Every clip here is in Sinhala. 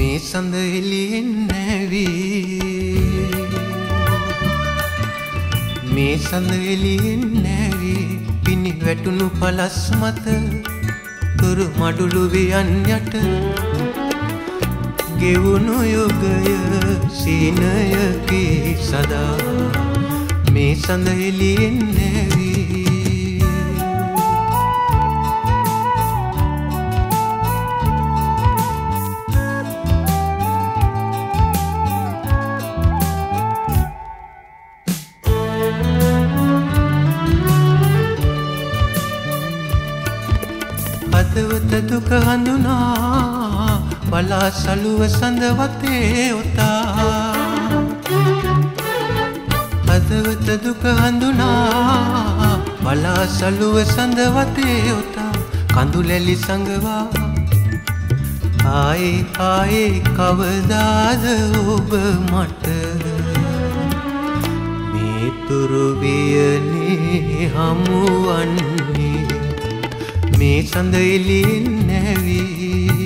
මේ සඳ එළියෙන් නැවී මේ සඳ එළියෙන් නැවී පිනි වැටුණු පලස් මත තුරු මඩුළු වියන් යට ගෙවුණු යුගය සීනයකි සදා මේ සඳ එළියෙන් නැවී හදවත දුක හඳුනා බලා සලුව සඳ වතේ උතා හදවත දුක හඳුනා බලා සලුව සඳ වතේ උතා කඳුලැලි සංගවා ආයේ ආයේ කවදාද ඔබ මට මේ තුරු වියනේ හමුවන්නේ මේ සඳ එළියෙන් නැවී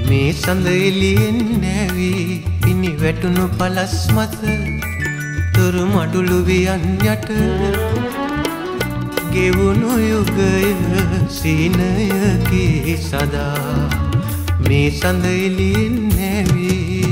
මේ සඳ එළියෙන් නැවී පිනි වැටුණු පලස් මත තුරු මඩුළු වියන් යට ගෙවුණු යුගය සීනයකි සදා මේ සඳ එළියෙන් නැවී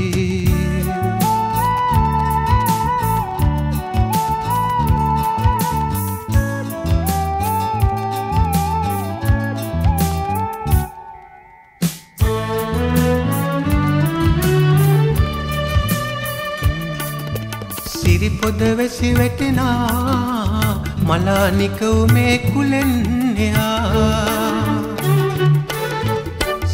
සිරිපොද වැසි වැටෙනා මලානික උමේ කුලෙන් එහා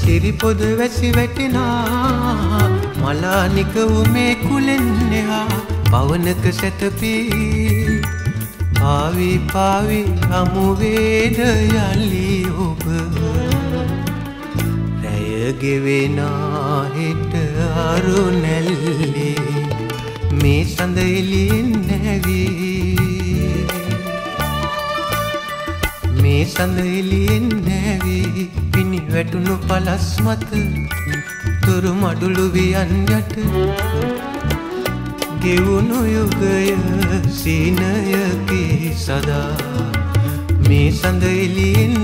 සිරිපොද වැසි වැටෙනා මලානික උමේ කුලෙන් එහා පවනක සැතපී පාවි පාවි හමු වේද යලි ඔබ රැය ගෙවෙනා හෙට අරු නැල්ලේ මේ සඳ එළියෙන් නැවී මේ සඳ එළියෙන් නැවී පිනි වැටුණු පලස් මත තුරු මඩුළු වියන් යට ගෙවුණු යුගය සීනයකි සදා මේ සඳ එළියෙන්